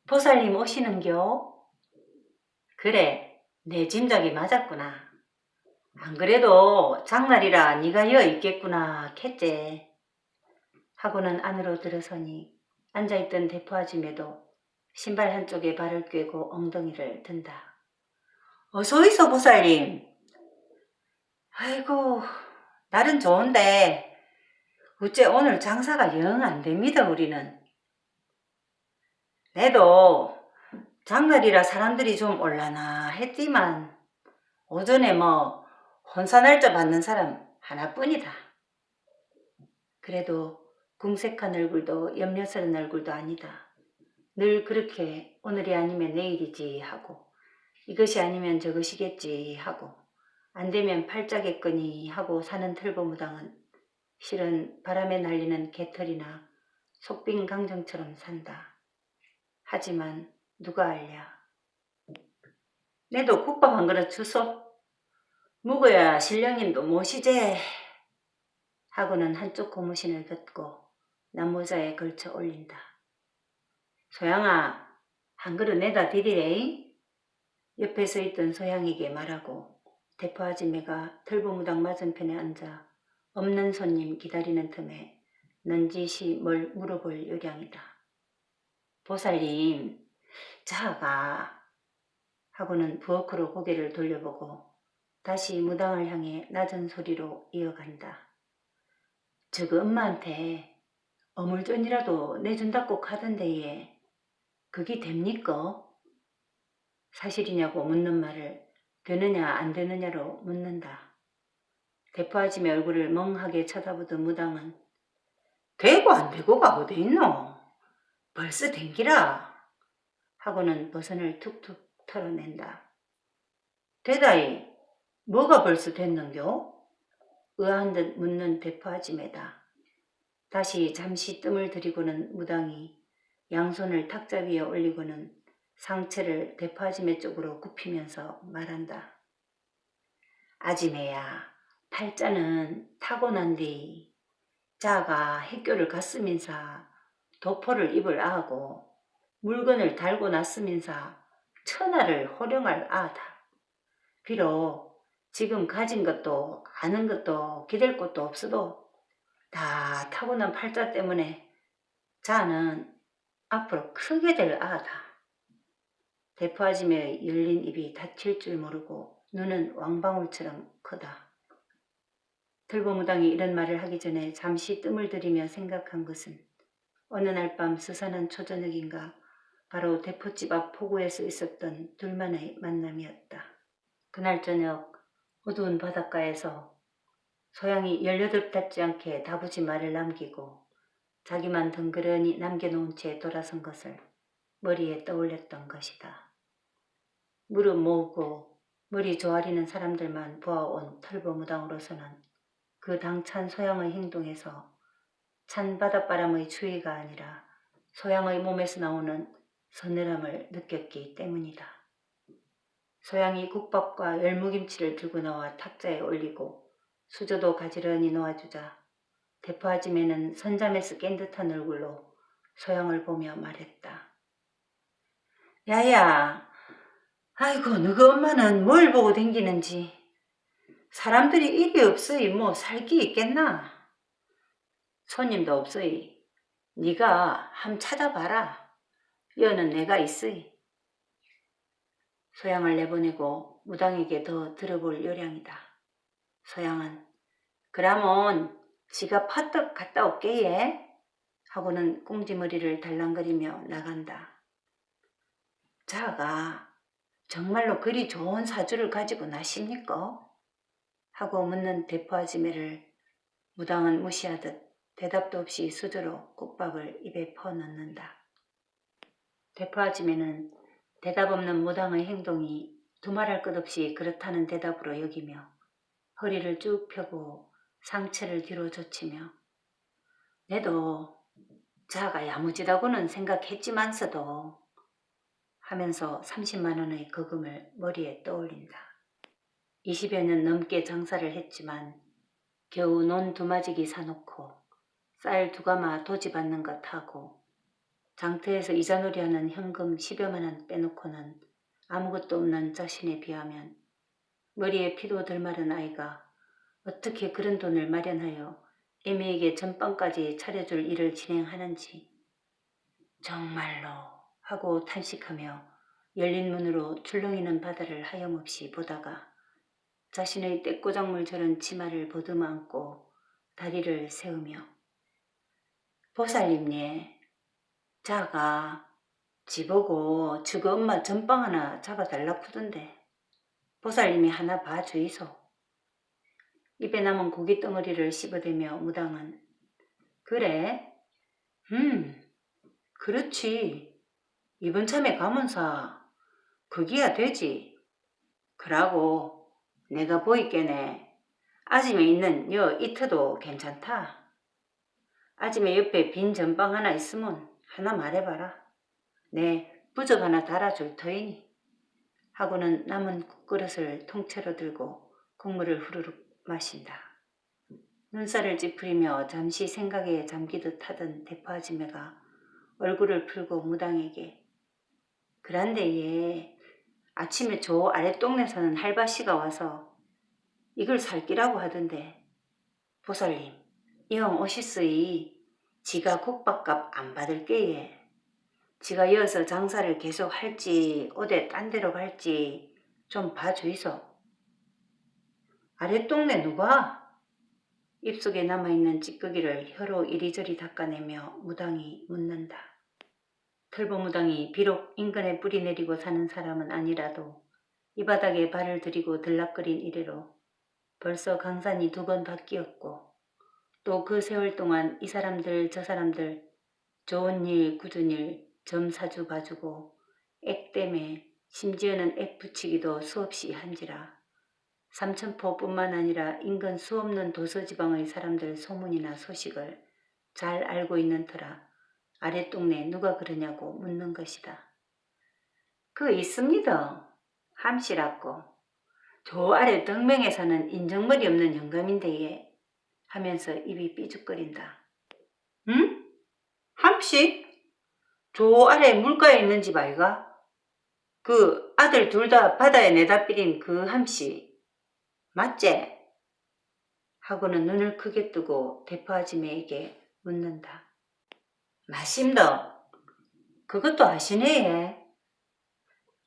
보살님 오시는겨? 그래, 내 짐작이 맞았구나. 안 그래도 장날이라 네가 여 있겠구나 캤제. 하고는 안으로 들어서니 앉아있던 대포 아줌매도 신발 한쪽에 발을 꿰고 엉덩이를 든다. 어서 오이소 보살님. 아이고, 날은 좋은데 어째 오늘 장사가 영 안 됩니다 우리는. 내도 장날이라 사람들이 좀 올라나 했지만 오전에 혼사 날짜 받는 사람 하나뿐이다. 그래도 궁색한 얼굴도 염려스런 얼굴도 아니다. 늘 그렇게 오늘이 아니면 내일이지 하고 이것이 아니면 저것이겠지 하고 안 되면 팔자겠거니 하고 사는 털보무당은 실은 바람에 날리는 개털이나 속빈 강정처럼 산다. 하지만 누가 알랴. 내도 국밥 한 그릇 주소. 묵어야 신령님도 모시제. 하고는 한쪽 고무신을 긋고 남모자에 걸쳐 올린다. 소양아, 한 그릇 내다 드리래. 옆에 서 있던 소양에게 말하고 대포 아줌매가 털보무당 맞은편에 앉아 없는 손님 기다리는 틈에 넌지시 뭘 물어볼 요량이다. 보살님, 자가. 하고는 부엌으로 고개를 돌려보고 다시 무당을 향해 낮은 소리로 이어간다. 저거 엄마한테 어물전이라도 내준다고 하던데 얘 그게 됩니까? 사실이냐고 묻는 말을 되느냐 안 되느냐로 묻는다. 대포 아줌의 얼굴을 멍하게 쳐다보던 무당은 되고 안 되고가 어디 있노? 벌써 된기라. 하고는 버선을 툭툭 털어낸다. 대다이 뭐가 벌써 됐는겨? 의아한 듯 묻는 대포 아줌매다. 다시 잠시 뜸을 들이고는 무당이 양손을 탁자 위에 올리고는 상체를 대포 아줌매 쪽으로 굽히면서 말한다. 아줌매야, 팔자는 타고난디. 자가 핵교를 갔으면서 도포를 입을 아고 물건을 달고 났으면서 천하를 호령할 아다. 비록 지금 가진 것도 아는 것도 기댈 것도 없어도 다 타고난 팔자 때문에 자는 앞으로 크게 될 아다. 대포 아줌매의 열린 입이 닫힐 줄 모르고 눈은 왕방울처럼 크다. 들보무당이 이런 말을 하기 전에 잠시 뜸을 들이며 생각한 것은 어느 날 밤 스산한 초저녁인가 바로 대포집 앞 포구에서 있었던 둘만의 만남이었다. 그날 저녁 어두운 바닷가에서 소양이 18 닿지 않게 다부진 말을 남기고 자기만 덩그러니 남겨놓은 채 돌아선 것을 머리에 떠올렸던 것이다. 무릎 모으고 머리 조아리는 사람들만 보아온 털보무당으로서는 그 당찬 소양의 행동에서 찬 바닷바람의 추위가 아니라 소양의 몸에서 나오는 서늘함을 느꼈기 때문이다. 소양이 국밥과 열무김치를 들고 나와 탁자에 올리고 수저도 가지런히 놓아주자 대포 아줌매는 선잠에서 깬 듯한 얼굴로 소양을 보며 말했다. 야야, 아이고 너그 엄마는 뭘 보고 댕기는지. 사람들이 일이 없으이 살기 있겠나? 손님도 없으이 네가 함 찾아봐라. 여는 내가 있으이. 소양을 내보내고 무당에게 더 들어볼 요량이다. 소양은 그라면 지가 퍼뜩 갔다 올게 예? 하고는 꽁지머리를 달랑거리며 나간다. 자가 정말로 그리 좋은 사주를 가지고 나십니까? 하고 묻는 대포 아줌매를 무당은 무시하듯 대답도 없이 수저로 국밥을 입에 퍼넣는다. 대포 아줌매는 대답 없는 무당의 행동이 두말할 것 없이 그렇다는 대답으로 여기며 허리를 쭉 펴고 상체를 뒤로 젖히며 내도 자가 야무지다고는 생각했지만서도 하면서 30만 원의 거금을 머리에 떠올린다. 20여 년 넘게 장사를 했지만 겨우 논 2마지기 사놓고 쌀 2가마 도지 받는 것 하고 장터에서 이자놀이하는 현금 10여만 원 빼놓고는 아무것도 없는 자신에 비하면 머리에 피도 덜 마른 아이가 어떻게 그런 돈을 마련하여 애미에게 전빵까지 차려줄 일을 진행하는지 정말로 하고 탄식하며 열린 문으로 출렁이는 바다를 하염없이 보다가 자신의 떼꼬작물처럼 치마를 보듬어 안고 다리를 세우며 보살님네 자가 지보고 저거 엄마 전빵 하나 잡아달라쿠던데 보살님이 하나 봐주이소. 입에 남은 고기 덩어리를 씹어대며 무당은 그래? 그렇지. 이번 참에 가면서 그기야 되지. 그러고 내가 보이께네 아침에 있는 여 이트도 괜찮다. 아침에 옆에 빈 전방 하나 있으면 하나 말해봐라. 내 부적 하나 달아줄 터이니. 하고는 남은 국그릇을 통째로 들고 국물을 후루룩 마신다. 눈살을 찌푸리며 잠시 생각에 잠기듯 하던 대포 아지매가 얼굴을 풀고 무당에게 그런데 얘 아침에 저 아랫동네 사는 할바씨가 와서 이걸 살기라고 하던데 보살님 이형 오시스이 지가 국밥값 안 받을게 예. 지가 이어서 장사를 계속 할지 어디 딴 데로 갈지 좀 봐주이소. 아랫동네 누가? 입속에 남아있는 찌꺼기를 혀로 이리저리 닦아내며 무당이 묻는다. 털보무당이 비록 인근에 뿌리 내리고 사는 사람은 아니라도 이 바닥에 발을 들이고 들락거린 이래로 벌써 강산이 2번 바뀌었고 또 그 세월 동안 이 사람들 저 사람들 좋은 일 굳은 일 점 사주 봐주고 액 때문에 심지어는 액 붙이기도 수없이 한지라 삼천포뿐만 아니라 인근 수없는 도서지방의 사람들 소문이나 소식을 잘 알고 있는 터라 아랫동네 누가 그러냐고 묻는 것이다. 그 있습니다. 함씨라고. 저 아래 덕명에 사는 인정머리 없는 영감인데 예. 하면서 입이 삐죽거린다. 응? 함씨? 저 아래 물가에 있는 집 아이가? 그 아들 둘 다 바다에 내다 뿌린 그 함씨. 맞제? 하고는 눈을 크게 뜨고 대포 아지매에게 묻는다. 맞습니다. 그것도 아시네 예.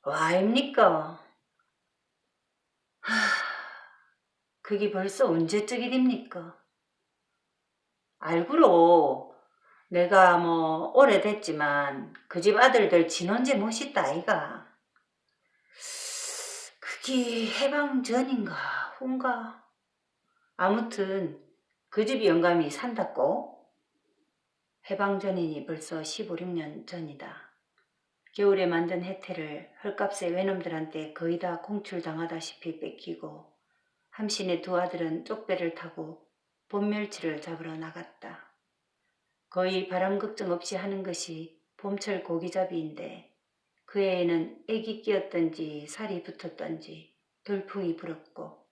와입니까? 그게 벌써 언제적 일입니까? 알구로 내가 뭐 오래됐지만 그 집 아들들 진혼제 멋있다 아이가. 그게 해방 전인가 후인가. 아무튼 그 집 영감이 산다고? 해방 전이니 벌써 15, 16년 전이다. 겨울에 만든 혜태를 헐값에 외놈들한테 거의 다 공출당하다시피 뺏기고 함신의 2 아들은 쪽배를 타고 봄멸치를 잡으러 나갔다. 거의 바람 걱정 없이 하는 것이 봄철 고기잡이인데 그 애에는 애기 끼었던지 살이 붙었던지 돌풍이 불었고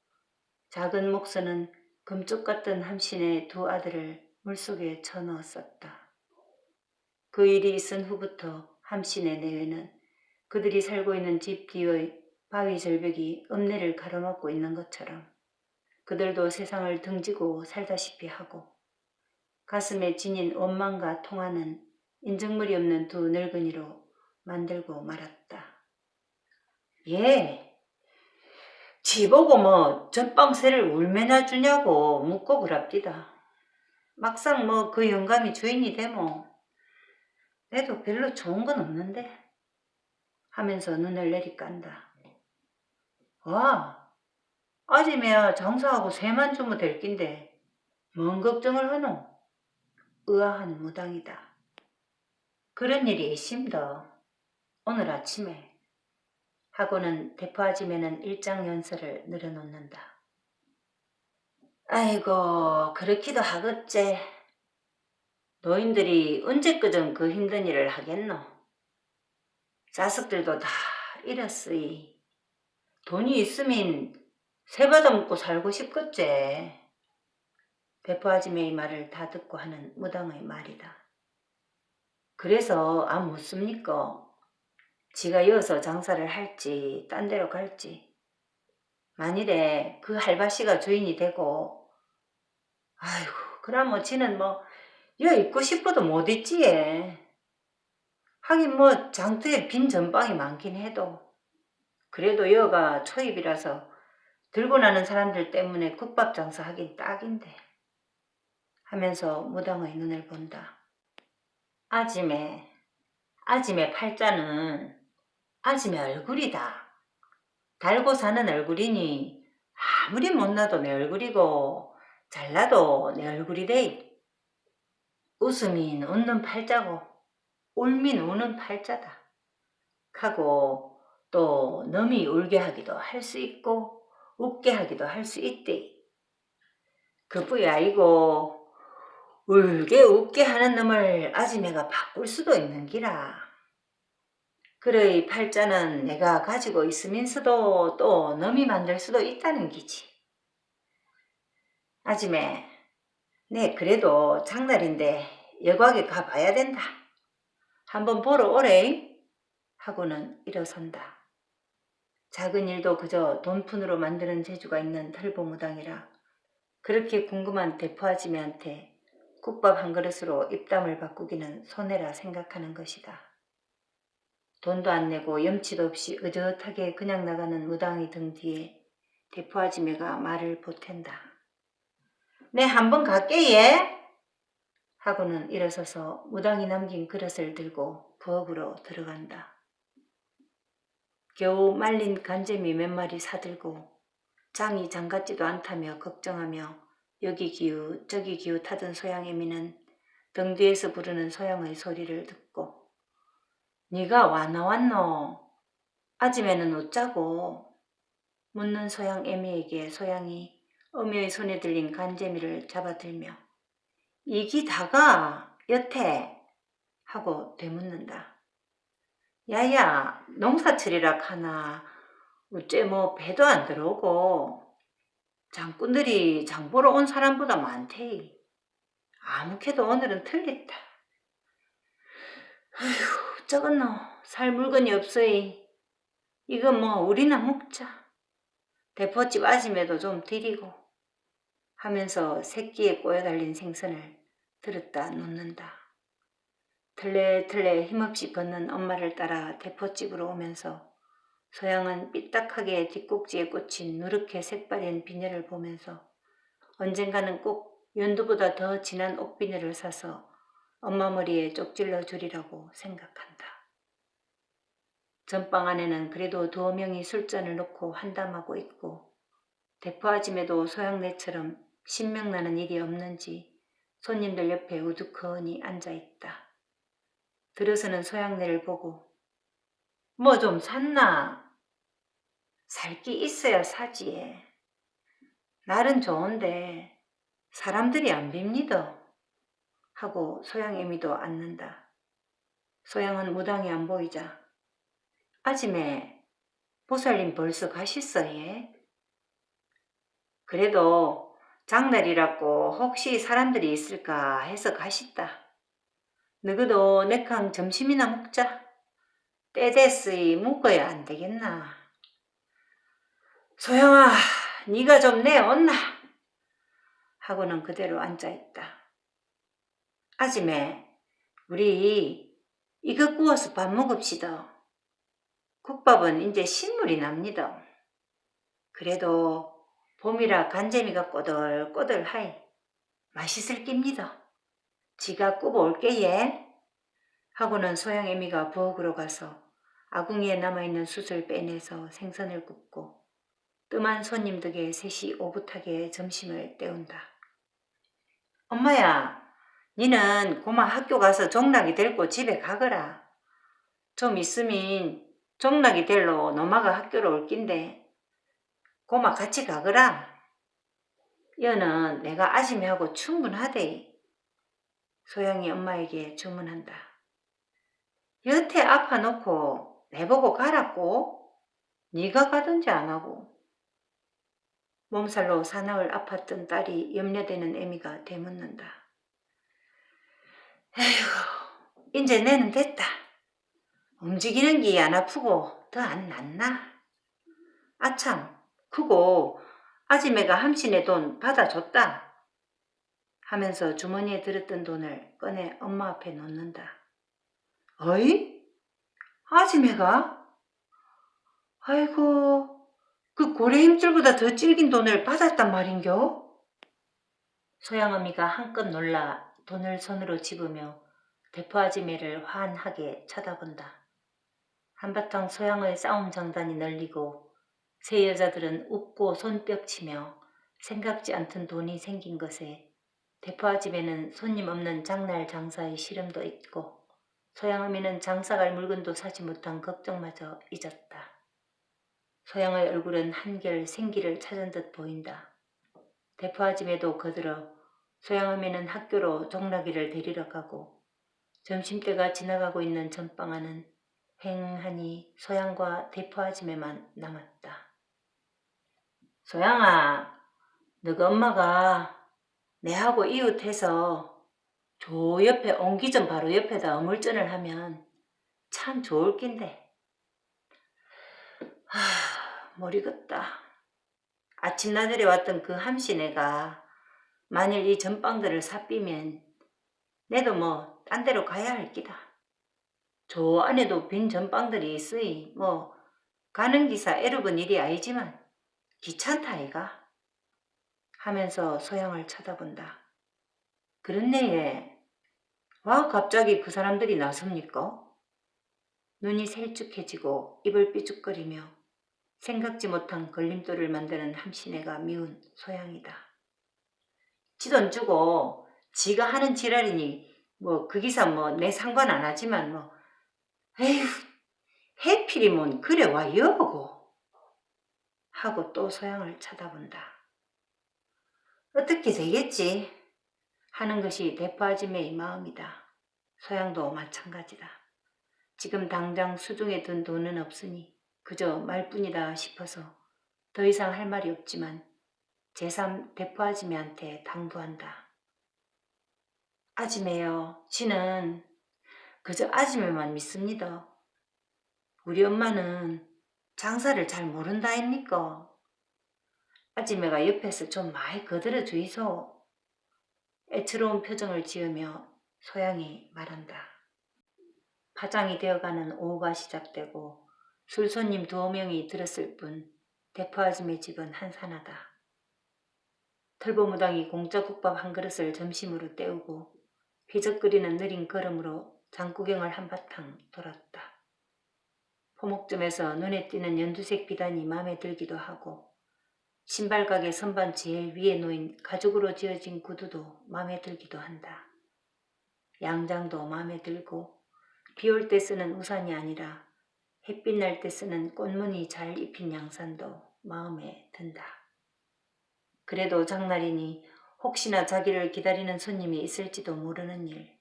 작은 목선은 금쪽 같던 함신의 2 아들을 물속에 쳐넣었었다. 그 일이 있은 후부터 함신의 내외는 그들이 살고 있는 집 뒤의 바위 절벽이 읍내를 가로막고 있는 것처럼 그들도 세상을 등지고 살다시피 하고 가슴에 지닌 원망과 통하는 인정물이 없는 2 늙은이로 만들고 말았다. 예, 지보고 뭐 전빵새를 울매나 주냐고 묻고 그랍디다. 막상 뭐 그 영감이 주인이 되모 내도 별로 좋은 건 없는데 하면서 눈을 내리깐다. 와, 아지매야 장사하고 새만 주면 될 낀데 뭔 걱정을 하노? 의아한 무당이다. 그런 일이 있습니다. 오늘 아침에. 하고는 대포 아지매는 일장연설을 늘어놓는다. 아이고 그렇기도 하겠제. 노인들이 언제까전 그 힘든 일을 하겠노. 자식들도 다 잃었으이. 돈이 있으면 새 받아먹고 살고 싶겠제. 대포 아지매의 말을 다 듣고 하는 무당의 말이다. 그래서 안 묻습니까? 지가 이어서 장사를 할지 딴 데로 갈지. 만일에 그 할바씨가 주인이 되고 아이고 그럼 지는 여 있고 싶어도 못 있지. 하긴 장터에 빈 전방이 많긴 해도 그래도 여가 초입이라서 들고 나는 사람들 때문에 국밥 장사하긴 딱인데 하면서 무당의 눈을 본다. 아짐의 팔자는 아짐의 얼굴이다. 달고 사는 얼굴이니 아무리 못나도 내 얼굴이고 잘나도 내 얼굴이래. 웃음인 웃는 팔자고 울민 우는 팔자다. 하고 또 넘이 울게 하기도 할 수 있고 웃게 하기도 할 수 있대. 그뿐이 아니고 울게 웃게 하는 놈을 아지매가 바꿀 수도 있는 기라. 그의 팔자는 내가 가지고 있으면서도 또 넘이 만들 수도 있다는 기지. 아지매, 네 그래도 장날인데 여과에 가봐야 된다. 한번 보러 오래. 하고는 일어선다. 작은 일도 그저 돈푼으로 만드는 재주가 있는 털보무당이라 그렇게 궁금한 대포아지매한테 국밥 한 그릇으로 입담을 바꾸기는 손해라 생각하는 것이다. 돈도 안 내고 염치도 없이 의젓하게 그냥 나가는 무당의 등 뒤에 대포아지매가 말을 보탠다. 네 한번 갈게 예? 하고는 일어서서 무당이 남긴 그릇을 들고 부엌으로 들어간다. 겨우 말린 간재미 몇 마리 사들고 장이 장같지도 않다며 걱정하며 여기 기우 저기 기우 타던 소양애미는 등 뒤에서 부르는 소양의 소리를 듣고 네가 와 나왔노? 아침에는 어쩌고? 묻는 소양애미에게 소양이 어미의 손에 들린 간재미를 잡아들며 이기 다가 여태 하고 되묻는다. 야야 농사철이라 카나 어째 배도 안 들어오고 장꾼들이 장보러 온 사람보다 많대. 아무캐도 오늘은 틀렸다. 아휴 저건 살 물건이 없어이. 이거 우리나 먹자. 대포집 아짐에도 좀 드리고 하면서 새끼에 꼬여달린 생선을 들었다 놓는다. 틀레틀레 힘없이 걷는 엄마를 따라 대포집으로 오면서 소양은 삐딱하게 뒷꼭지에 꽂힌 누렇게 색바랜 비녀를 보면서 언젠가는 꼭 연두보다 더 진한 옥비녀를 사서 엄마 머리에 쪽질러 주리라고 생각한다. 전방 안에는 그래도 2명이 술잔을 놓고 한담하고 있고 대포아짐에도 소양네처럼 신명나는 일이 없는지 손님들 옆에 우두커니 앉아있다. 들어서는 소양네를 보고 뭐 좀 샀나? 살 게 있어야 사지. 날은 좋은데 사람들이 안 빕니다. 하고 소양애미도 앉는다. 소양은 무당이 안 보이자 아침에 보살님 벌써 가셨어 예? 그래도 장날이라고 혹시 사람들이 있을까 해서 가셨다. 너희도 내캉 점심이나 먹자. 때 됐으이 묵어야 안 되겠나. 소양아 네가 좀 내었나? 하고는 그대로 앉아있다. 아침에 우리 이거 구워서 밥 먹읍시다. 국밥은 이제 신물이 납니다. 그래도 봄이라 간재미가 꼬들꼬들하이 맛있을 깁니다. 지가 굽어 올게 예. 하고는 소양애미가 부엌으로 가서 아궁이에 남아있는 숯을 빼내서 생선을 굽고 뜸한 손님 덕에 셋이 오붓하게 점심을 때운다. 엄마야 니는 고마 학교 가서 종락이 데리고 집에 가거라. 좀 있으면 종락이 될로 노마가 학교로 올 낀데 고마 같이 가거라. 여는 내가 아짐이하고 충분하대. 소양이 엄마에게 주문한다. 여태 아파놓고 내보고 가라고? 네가 가든지 안 하고. 몸살로 사나울 아팠던 딸이 염려되는 애미가 되묻는다. 에휴 이제 내는 됐다. 움직이는 게 안 아프고 더 안 낫나? 아참, 그거 아지매가 함신의 돈 받아줬다 하면서 주머니에 들었던 돈을 꺼내 엄마 앞에 놓는다. 어이? 아지매가? 아이고, 그 고래 힘줄보다 더 질긴 돈을 받았단 말인겨? 소양어미가 한껏 놀라 돈을 손으로 집으며 대포 아지매를 환하게 쳐다본다. 한바탕 소양의 싸움 장단이 널리고 세 여자들은 웃고 손뼉치며 생각지 않던 돈이 생긴 것에 대포 아지매는 손님 없는 장날 장사의 시름도 잊고 소양어미는 장사갈 물건도 사지 못한 걱정마저 잊었다. 소양의 얼굴은 한결 생기를 찾은 듯 보인다. 대포 아지매도 거들어 소양어미는 학교로 종락이를 데리러 가고 점심때가 지나가고 있는 전방 안은 휑하니 소양과 대포 아지매만 남았다. 소양아, 너가 엄마가 내하고 이웃해서 저 옆에 옹기전 바로 옆에다 어물전을 하면 참 좋을 낀데. 모르겠다. 아침나들에 왔던 그 함씨네가 만일 이 전빵들을 사삐면 내도 뭐 딴 데로 가야 할 끼다. 저 안에도 빈 전빵들이 있으니 뭐 가는 기사 애로운 일이 아니지만 귀찮다 아이가 하면서 소양을 쳐다본다. 그렇네 얘. 와 갑자기 그 사람들이 나섭니까? 눈이 셀쭉해지고 입을 삐죽거리며 생각지 못한 걸림돌을 만드는 함신애가 미운 소양이다. 지 돈 주고 지가 하는 지랄이니 뭐 그 기사 뭐 내 상관 안 하지만 뭐 에휴 해필이면 그래 와 여보고 하고 또 소양을 쳐다본다. 어떻게 되겠지 하는 것이 대포 아지매의 마음이다. 소양도 마찬가지다. 지금 당장 수중에 든 돈은 없으니 그저 말뿐이다 싶어서 더 이상 할 말이 없지만 제3 대포 아지매한테 당부한다. 아지매요, 지는 그저 아지매만 믿습니다. 우리 엄마는 장사를 잘 모른다 아닙니까? 아지매가 옆에서 좀 많이 거들어 주이소. 애처로운 표정을 지으며 소양이 말한다. 파장이 되어가는 오후가 시작되고 술손님 2명이 들었을 뿐 대포 아지매 집은 한산하다. 털보무당이 공짜국밥 한 그릇을 점심으로 때우고 휘적거리는 느린 걸음으로 장구경을 한바탕 돌았다. 포목점에서 눈에 띄는 연두색 비단이 마음에 들기도 하고 신발가게 선반 제일 위에 놓인 가죽으로 지어진 구두도 마음에 들기도 한다. 양장도 마음에 들고 비올 때 쓰는 우산이 아니라 햇빛 날 때 쓰는 꽃무늬 잘 입힌 양산도 마음에 든다. 그래도 장날이니 혹시나 자기를 기다리는 손님이 있을지도 모르는 일.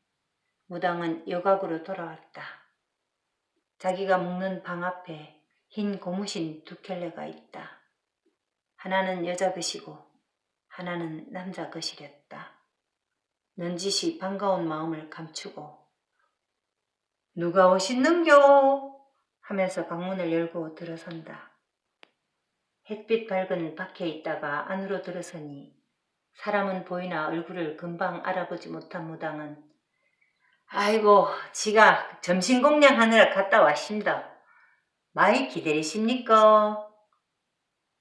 무당은 여각으로 돌아왔다. 자기가 묵는 방 앞에 흰 고무신 2켤레가 있다. 하나는 여자 것이고 하나는 남자 것이랬다. 넌지시 반가운 마음을 감추고 누가 오시는겨? 하면서 방문을 열고 들어선다. 햇빛 밝은 밖에 있다가 안으로 들어서니 사람은 보이나 얼굴을 금방 알아보지 못한 무당은 아이고 지가 점심 공양하느라 갔다 왔습니다. 많이 기다리십니까?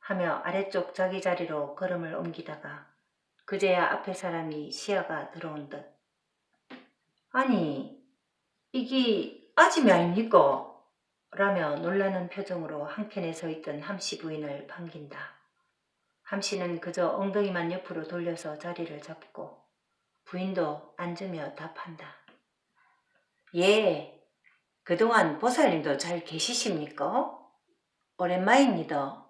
하며 아래쪽 자기 자리로 걸음을 옮기다가 그제야 앞에 사람이 시야가 들어온 듯 아니 이게 아지매 아닙니까? 라며 놀라는 표정으로 한켠에 서있던 함씨 부인을 반긴다. 함씨는 그저 엉덩이만 옆으로 돌려서 자리를 잡고 부인도 앉으며 답한다. 예, 그동안 보살님도 잘 계시십니까? 오랜만입니다.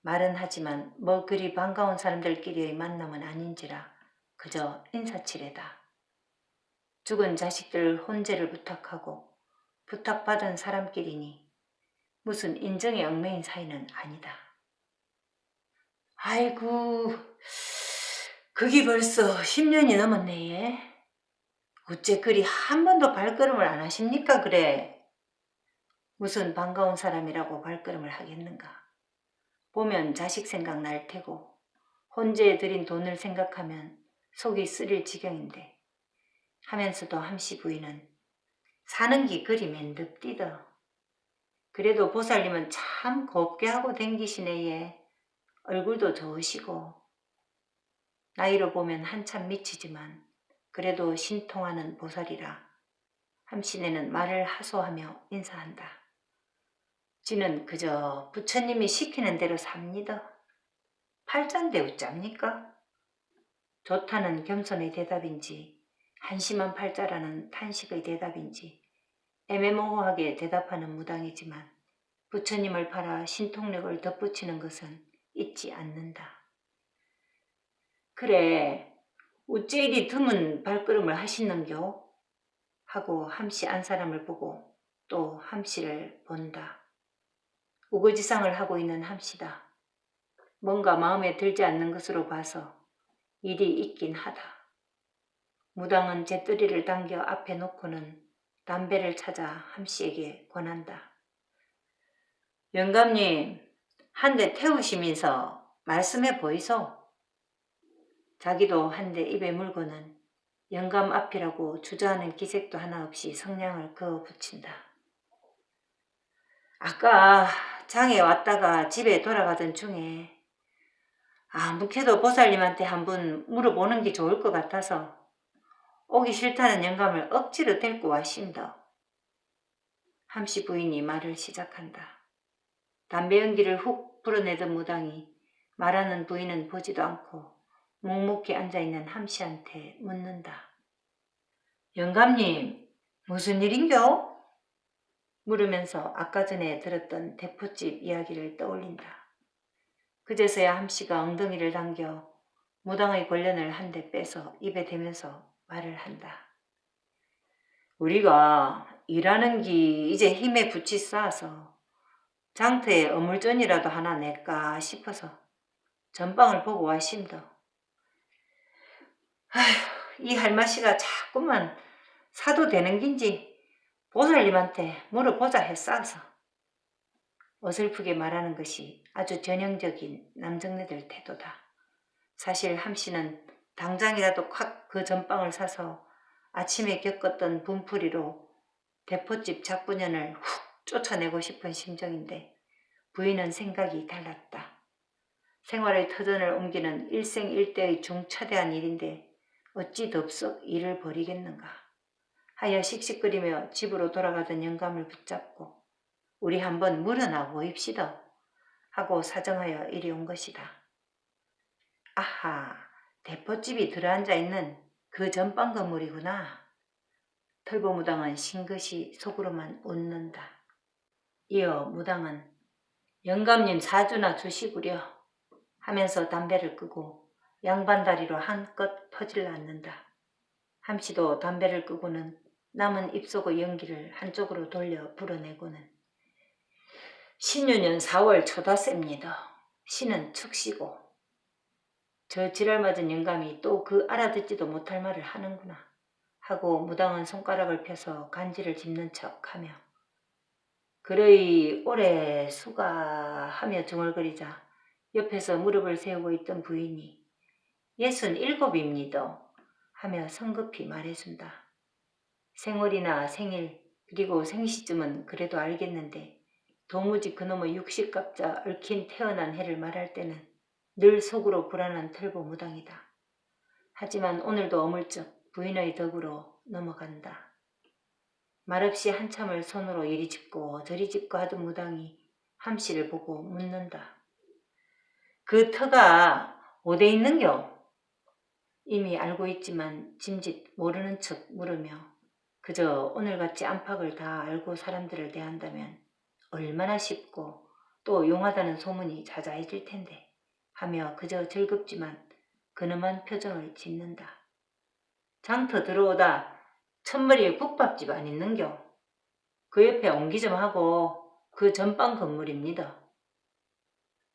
말은 하지만 뭐 그리 반가운 사람들끼리의 만남은 아닌지라 그저 인사치레다. 죽은 자식들 혼제를 부탁하고 부탁받은 사람끼리니 무슨 인정에 얽매인 사이는 아니다. 아이고, 그게 벌써 10년이 넘었네. 어째 그리 한 번도 발걸음을 안 하십니까 그래? 무슨 반가운 사람이라고 발걸음을 하겠는가? 보면 자식 생각 날 테고 혼재에 들인 돈을 생각하면 속이 쓰릴 지경인데 하면서도 함씨 부인은 사는 기 그리 맨듭디더. 그래도 보살님은 참 곱게 하고 댕기시네 예. 얼굴도 좋으시고 나이로 보면 한참 미치지만 그래도 신통하는 보살이라 함씨네는 말을 하소하며 인사한다. 지는 그저 부처님이 시키는 대로 삽니다. 팔자인데 어쩝니까? 좋다는 겸손의 대답인지 한심한 팔자라는 탄식의 대답인지 애매모호하게 대답하는 무당이지만 부처님을 팔아 신통력을 덧붙이는 것은 잊지 않는다. 그래, 어째 이리 드문 발걸음을 하시는겨? 하고 함씨 안 사람을 보고 또 함씨를 본다. 우거지상을 하고 있는 함씨다. 뭔가 마음에 들지 않는 것으로 봐서 일이 있긴 하다. 무당은 재떨이를 당겨 앞에 놓고는 담배를 찾아 함씨에게 권한다. 영감님, 한 대 태우시면서 말씀해 보이소. 자기도 한 대 입에 물고는 영감 앞이라고 주저하는 기색도 하나 없이 성냥을 그어 붙인다. 아까 장에 왔다가 집에 돌아가던 중에 아무래도 보살님한테 한번 물어보는 게 좋을 것 같아서 오기 싫다는 영감을 억지로 데리고 왔신다. 함씨 부인이 말을 시작한다. 담배 연기를 훅 불어내던 무당이 말하는 부인은 보지도 않고 묵묵히 앉아있는 함씨한테 묻는다. 영감님, 무슨 일인겨? 물으면서 아까 전에 들었던 대포집 이야기를 떠올린다. 그제서야 함씨가 엉덩이를 당겨 무당의 권련을 한 대 빼서 입에 대면서 말을 한다. 우리가 일하는 기 이제 힘에 붙이 쌓아서 장터에 어물전이라도 하나 낼까 싶어서 전방을 보고 왔심더. 아휴, 이 할마씨가 자꾸만 사도 되는 긴지 보살님한테 물어보자 했싸서. 어설프게 말하는 것이 아주 전형적인 남정네들 태도다. 사실 함씨는 당장이라도 콱 그 전방을 사서 아침에 겪었던 분풀이로 대포집 작부년을 훅 쫓아내고 싶은 심정인데 부인은 생각이 달랐다. 생활의 터전을 옮기는 일생일대의 중차대한 일인데 어찌 덥석 일을 벌이겠는가 하여 씩씩거리며 집으로 돌아가던 영감을 붙잡고 우리 한번 물어나 보입시다 하고 사정하여 이리 온 것이다. 아하, 대포집이 들어앉아 있는 그 전방 건물이구나. 털보무당은 싱긋이 속으로만 웃는다. 이어 무당은 영감님 사주나 주시구려 하면서 담배를 끄고 양반다리로 한껏 퍼질러 앉는다. 함씨도 담배를 끄고는 남은 입속의 연기를 한쪽으로 돌려 불어내고는 신유년 4월 초다셉니다. 신은 축시고 저 지랄맞은 영감이 또 그 알아듣지도 못할 말을 하는구나 하고 무당은 손가락을 펴서 간지를 짚는 척하며 그러이 오래 수가하며 중얼거리자 옆에서 무릎을 세우고 있던 부인이 67입니다 하며 성급히 말해준다. 생월이나 생일 그리고 생시쯤은 그래도 알겠는데 도무지 그놈의 60갑자 얽힌 태어난 해를 말할 때는 늘 속으로 불안한 털보무당이다. 하지만 오늘도 어물쩍 부인의 덕으로 넘어간다. 말없이 한참을 손으로 이리 짚고 저리 짚고 하던 무당이 함씨를 보고 묻는다. 그 터가 어디 있는겨? 이미 알고 있지만 짐짓 모르는 척 물으며 그저 오늘같이 안팎을 다 알고 사람들을 대한다면 얼마나 쉽고 또 용하다는 소문이 자자해질 텐데 하며 그저 즐겁지만 근엄한 표정을 짓는다. 장터 들어오다 첫머리에 국밥집 안 있는겨? 그 옆에 옹기 좀 하고 그 전방 건물입니다.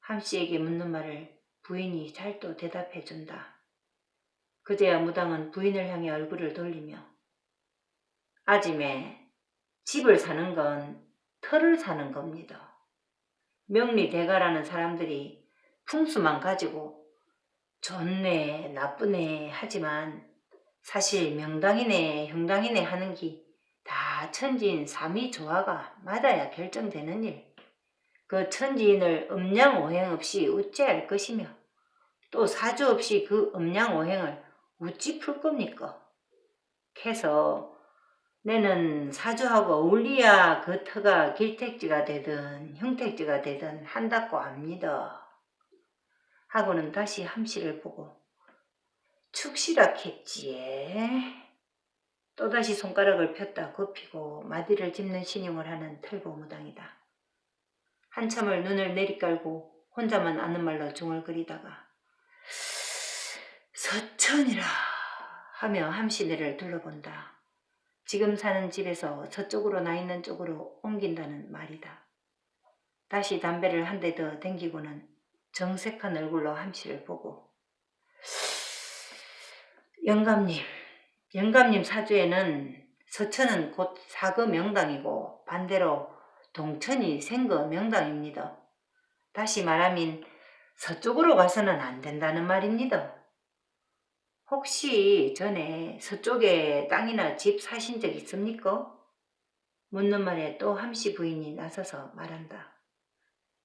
함씨에게 묻는 말을 부인이 잘 또 대답해준다. 그제야 무당은 부인을 향해 얼굴을 돌리며 아짐에 집을 사는 건 터를 사는 겁니다. 명리대가라는 사람들이 풍수만 가지고 좋네 나쁘네 하지만 사실 명당이네 형당이네 하는 기 다 천지인 삼위조화가 맞아야 결정되는 일. 그 천지인을 음양오행 없이 어찌할 것이며 또 사주 없이 그 음양오행을 어찌 풀 겁니까? 캐서 내는 사주하고 어울리야 그 터가 길택지가 되든 형택지가 되든 한다고 합니다. 하고는 다시 함씨를 보고 축시락했지에 또다시 손가락을 폈다 굽히고 마디를 짚는 신용을 하는 털보무당이다. 한참을 눈을 내리깔고 혼자만 아는 말로 중얼거리다가 서천이라 하며 함시내를 둘러본다. 지금 사는 집에서 저쪽으로 나 있는 쪽으로 옮긴다는 말이다. 다시 담배를 한 대 더 댕기고는 정색한 얼굴로 함씨를 보고 영감님 사주에는 서천은 곧 사거 명당이고 반대로 동천이 생거 명당입니다. 다시 말하면 서쪽으로 가서는 안 된다는 말입니다. 혹시 전에 서쪽에 땅이나 집 사신 적 있습니까? 묻는 말에 또 함씨 부인이 나서서 말한다.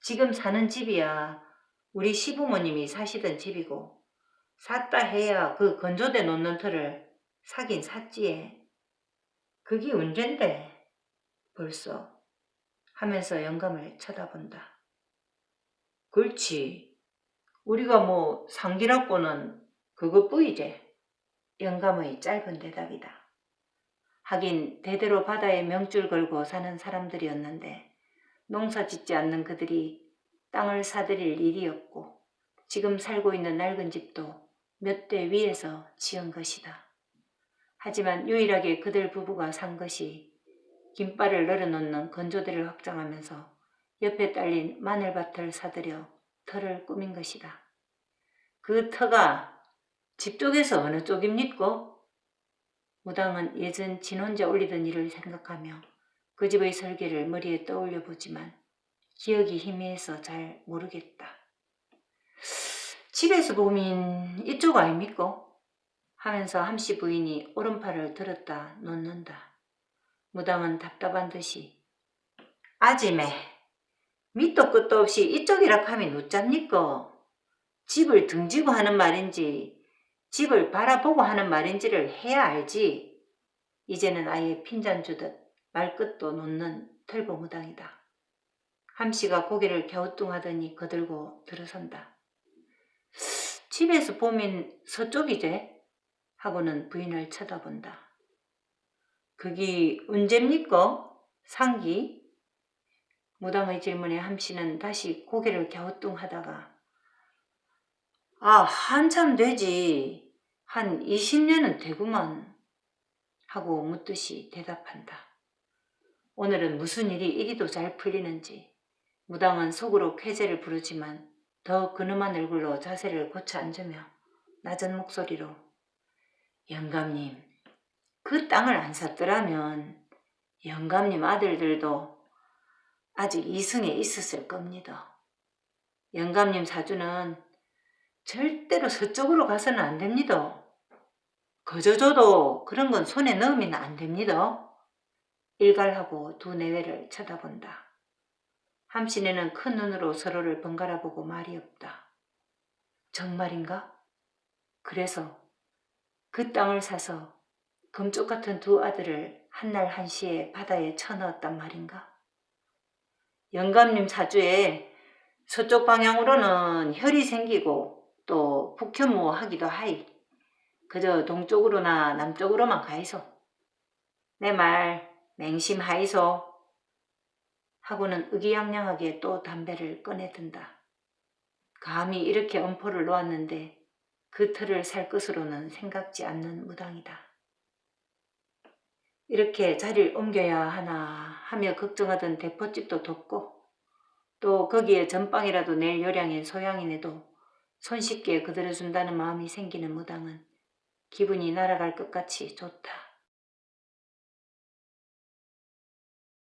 지금 사는 집이야 우리 시부모님이 사시던 집이고 샀다 해야 그 건조대 놓는 터를 사긴 샀지에. 그게 언젠데 벌써 하면서 영감을 쳐다본다. 그렇지. 우리가 뭐 상기라고는 그것뿐이지. 영감의 짧은 대답이다. 하긴 대대로 바다에 명줄 걸고 사는 사람들이었는데 농사 짓지 않는 그들이 땅을 사들일 일이 없고 지금 살고 있는 낡은 집도 몇 대 위에서 지은 것이다. 하지만 유일하게 그들 부부가 산 것이 김발을 널어놓는 건조대를 확장하면서 옆에 딸린 마늘밭을 사들여 터를 꾸민 것이다. 그 터가 집 쪽에서 어느 쪽입니까? 무당은 예전 진혼자 올리던 일을 생각하며 그 집의 설계를 머리에 떠올려 보지만 기억이 희미해서 잘 모르겠다. 집에서 보면 이쪽 아닙니까? 하면서 함씨 부인이 오른팔을 들었다 놓는다. 무당은 답답한 듯이 아지매 밑도 끝도 없이 이쪽이라 하면 어쩝니까? 집을 등지고 하는 말인지 집을 바라보고 하는 말인지를 해야 알지. 이제는 아예 핀잔 주듯 말끝도 놓는 털보무당이다. 함씨가 고개를 갸우뚱하더니 거들고 들어선다. 집에서 보면 서쪽이제? 하고는 부인을 쳐다본다. 그게 언제입니까? 상기? 무당의 질문에 함씨는 다시 고개를 갸우뚱하다가 한참 되지. 한 20년은 되구만. 하고 묻듯이 대답한다. 오늘은 무슨 일이 이리도 잘 풀리는지 무당은 속으로 쾌재를 부르지만 더 근엄한 얼굴로 자세를 고쳐 앉으며 낮은 목소리로 영감님, 그 땅을 안 샀더라면 영감님 아들들도 아직 이승에 있었을 겁니다. 영감님 사주는 절대로 서쪽으로 가서는 안 됩니다. 거저줘도 그런 건 손에 넣으면 안 됩니다. 일갈하고 두 내외를 쳐다본다. 함씨네는 큰 눈으로 서로를 번갈아 보고 말이 없다. 정말인가? 그래서 그 땅을 사서 금쪽 같은 두 아들을 한날 한시에 바다에 쳐넣었단 말인가? 영감님 사주에 서쪽 방향으로는 혈이 생기고 또 북현무하기도 하이. 그저 동쪽으로나 남쪽으로만 가이소. 내 말 맹심하이소. 하고는 의기양양하게 또 담배를 꺼내든다. 감히 이렇게 엄포를 놓았는데 그 틀을 살 것으로는 생각지 않는 무당이다. 이렇게 자리를 옮겨야 하나 하며 걱정하던 대포집도 덮고 또 거기에 전빵이라도 낼 요량인 소양인에도 손쉽게 거들어준다는 마음이 생기는 무당은 기분이 날아갈 것 같이 좋다.